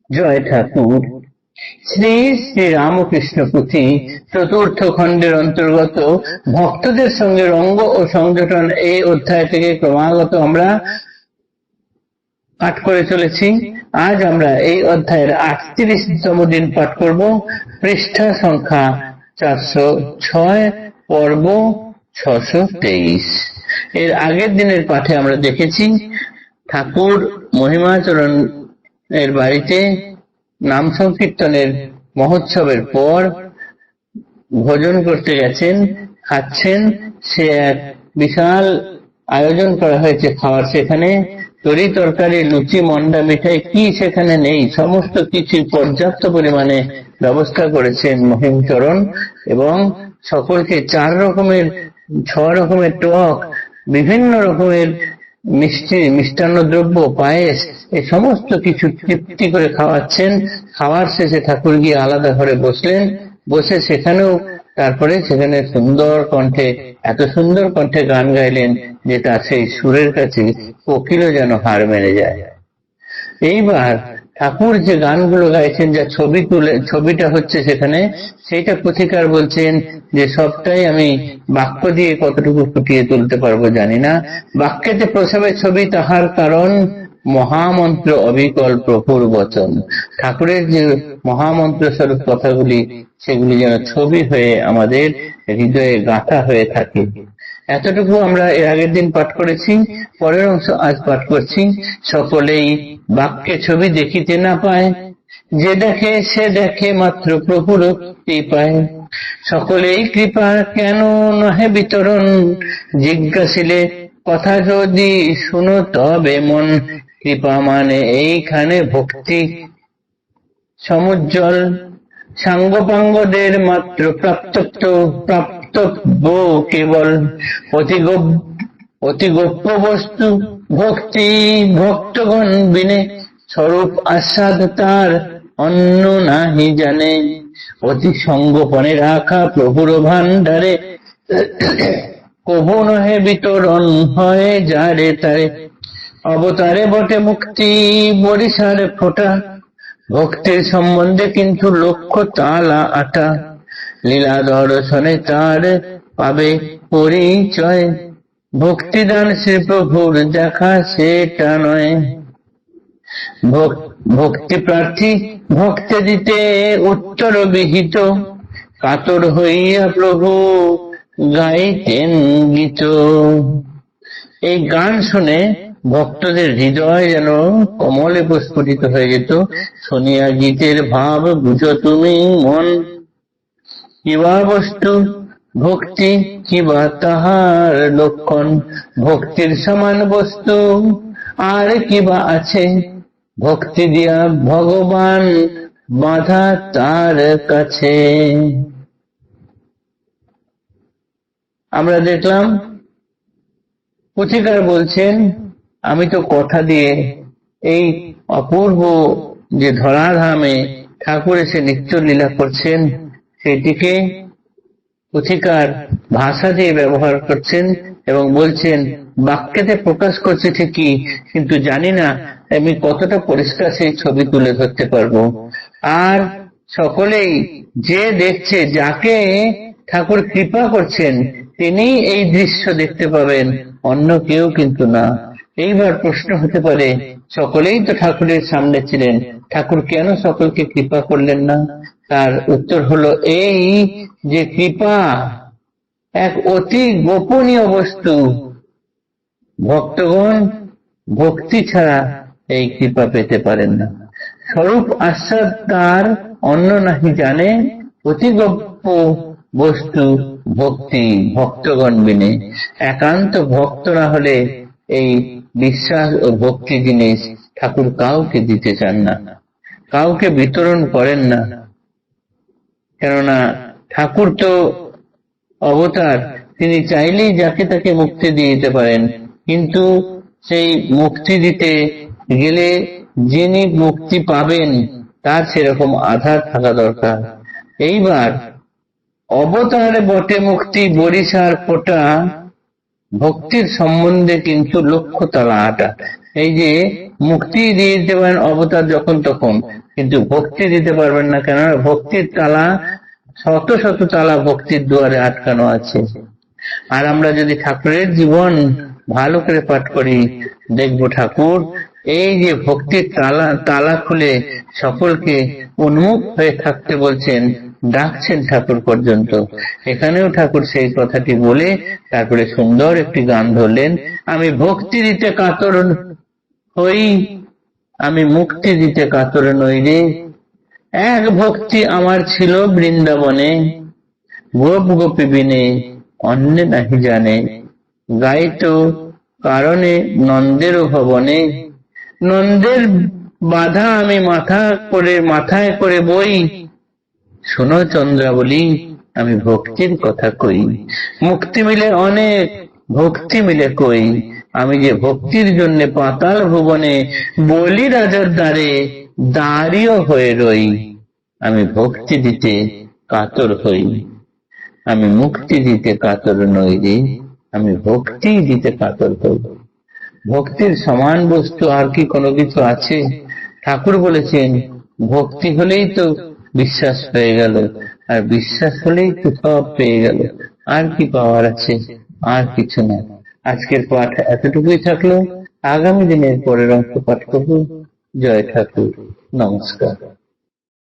জয় ঠাকুর। শ্রী শ্রী রামকৃষ্ণ পুঁথি চতুর্থ খণ্ডের অন্তর্গত ভক্তদের সঙ্গে রঙ্গ ও সংযোজন এই অধ্যায় থেকে ক্রমাগত আমরা পাঠ করে চলেছি। আজ আমরা এই অধ্যায়ের 38তম দিন পাঠ করব। পৃষ্ঠা সংখ্যা 406, পর্ব 623। এর আগের দিনের পাঠে আমরা দেখেছি ঠাকুর মহিমাচরণ এর বাড়িতে নাম সংকীর্তনের মহোৎসবের পর ভোজন করতে গেছেন, খাচ্ছেন। সে এক বিশাল আয়োজন করা হয়েছে খাওয়ার, সেখানে তরি তরকারি, লুচি, মন্ডা, মিঠাই, কি সেখানে নেই, সমস্ত কিছু পর্যাপ্ত পরিমাণে ব্যবস্থা করেছেন মহিমচরণ, এবং সকলকে 4 রকমের 6 রকমের টক, বিভিন্ন রকমের মিষ্টান্ন দ্রব্য, পায়েস, এই সমস্ত কিছু তৃপ্তি করে খাওয়াচ্ছেন। খাওয়ার শেষে ঠাকুর গিয়ে আলাদা ঘরে বসলেন, বসে সেখানেও তারপরে সেখানে সুন্দর কণ্ঠে, এত সুন্দর কণ্ঠে গান গাইলেন যে তার সেই সুরের কাছে কোকিলও যেন হার মেনে যায়। এইবার ঠাকুর যে গানগুলো গাইছেন, যা ছবিটা হচ্ছে সেখানে, সেইটা পুথিকার বলছেন যে সবটাই আমি বাক্য দিয়ে কতটুকু ফুটিয়ে তুলতে পারবো জানি না। বাক্যেতে প্রসবে ছবি তাহার কারণ, মহামন্ত্র অবিকল প্রভুর বচন। ঠাকুরের যে মহামন্ত্র স্বরূপ কথাগুলি, সেগুলি যেন ছবি হয়ে আমাদের হৃদয়ে গাঁথা হয়ে থাকে। এতটুকু আমরা এর আগের দিন পাঠ করেছি। পরের অংশ আজ পাঠ করছি। সকলেই বাক্যে ছবি দেখিতে না পায়, যে দেখে সে দেখে মাত্র প্রভুর কৃপায়। সকলেই কৃপা কেন নহে বিতরণ, জিজ্ঞাসিলে কথা যদি শুনো তবে মন। কৃপা মানে এইখানে ভক্তি সমুজ্জ্বল, সাঙ্গপাঙ্গদের মাত্র প্রাপ্তব্য কেবল। অতি গোপ্য বস্তু ভক্তি, ভক্তগণ বিনে স্বরূপ আস্বাদ তার অন্য নাহি জানে। অতি সঙ্গোপনে রাখা প্রভুর ভান্ডারে, কভু নহে বিতরণ হয় যারে তারে। অবতারে বটে মুক্তি বরিশার ফোটা, ভক্তির সম্বন্ধে কিন্তু লক্ষ্য তালা আটা। লীলা দর্শনে তার পাবে পরিচয়, ভক্তিদান শ্রী প্রভুর দেখা সেটা নয়। ভক্তি প্রার্থী ভক্তে দিতে উত্তর বিহিত, কাতর হইয়া প্রভু গাইতেন গীত। এই গান শুনে ভক্তদের হৃদয় যেন কমলে প্রস্ফুটিত হয়ে যেত। শুনিয়া গীতের ভাব বুঝো তুমি মন, কিবা বস্তু ভক্তি, কিবা তাহার লক্ষণ। ভক্তির সমান বস্তু আর কিবা আছে, ভক্তি দিয়া ভগবান বাঁধা তার কাছে। আমরা দেখলাম পুথিকার বলছেন, আমি তো কথা দিয়ে এই অপূর্ব যে ধরাধামে ঠাকুর এসে নিত্য লীলা করছেন, সেটিকে পুথিকার ভাষা দিয়ে ব্যবহার করছেন এবং বলছেন বাক্যেতে প্রকাশ করছে ঠিকই, কিন্তু জানি না আমি কতটা পরিষ্কার সেই ছবি তুলে ধরতে পারবো। আর সকলেই যে দেখছে, যাকে ঠাকুর কৃপা করছেন, তিনি এই দৃশ্য দেখতে পাবেন, অন্য কেউ কিন্তু না। এইবার প্রশ্ন হতে পারে, সকলেই তো ঠাকুরের সামনে ছিলেন, ঠাকুর কেন সকলকে কৃপা করলেন না? তার উত্তর হলো এই যে কৃপা এক অতি গোপনীয় বস্তু। ভক্তগণ ভক্তি ছাড়া এই কৃপা পেতে পারেন না। স্বরূপ আস্বাদ তার অন্য নাহি জানে, অতি গোপ্য বস্তু ভক্তি, ভক্তগণ বিনে। একান্ত ভক্ত না হলে এই বিশ্বাস ও ভক্তি জিনিস ঠাকুর কাউকে দিতে চান না, কাউকে বিতরণ করেন না। কেননা ঠাকুর তো অবতার, তিনি চাইলেই যাকে তাকে মুক্তি দিয়ে দিতে পারেন, কিন্তু সেই মুক্তি দিতে গেলে যিনি মুক্তি পাবেন তার সেরকম আধার থাকা দরকার। এইবার অবতারে বটে মুক্তি বরিশার ফোটা, ভক্তির সম্বন্ধে কিন্তু লক্ষ্য তালা আটা। এই যে মুক্তি দিয়ে দিতে পারেন অবতার যখন তখন, কিন্তু ভক্তি দিতে পারবেন না, কেননা ভক্তির তালা, শত শত তালা ভক্তির দুয়ারে আটকানো আছে। আর আমরা যদি ঠাকুরের জীবন ভালো করে পাঠ করি, দেখব ঠাকুর এই যে ভক্তির তালা তালা খুলে সকলকে উন্মুখ হয়ে থাকতে বলছেন, ডাকছেন ঠাকুর পর্যন্ত। এখানেও ঠাকুর সেই কথাটি বলে তারপরে সুন্দর একটি গান ধরলেন, আমি ভক্তি দিতে কাতর হই, আমি মুক্তি দিতে কাতর নই রে। এক ভক্তি আমার ছিল বৃন্দাবনে, গোপ গোপী বিনে অন্য নাহি জানে, গাইতো কারণে নন্দেরও ভবনে, নন্দের বাধা আমি মাথায় করে বই, শোনো চন্দ্রাবলী আমি ভক্তির কথা কই। মুক্তি মিলে অনেক, ভক্তি মিলে কই, আমি যে ভক্তির জন্য পাতাল ভুবনে বলি রাজার দ্বারে দাঁড়িয়ে হয়ে রই। আমি ভক্তি দিতে কাতর হই, আমি মুক্তি দিতে কাতর নই রে, আমি ভক্তি দিতে কাতর হই। ভক্তির সমান বস্তু আর কি কোনো কিছু আছে? ঠাকুর বলেছেন ভক্তি হলেই তো বিশ্বাস হয়ে গেল, আর বিশ্বাস হলেই তো সব পেয়ে গেল। আর কি পাওয়ার আছে? আর কিছু না। আজকের পাঠ এতটুকুই থাকলো, আগামী দিনের পরের অংশ পাঠ করব। জয় ঠাকুর, নমস্কার।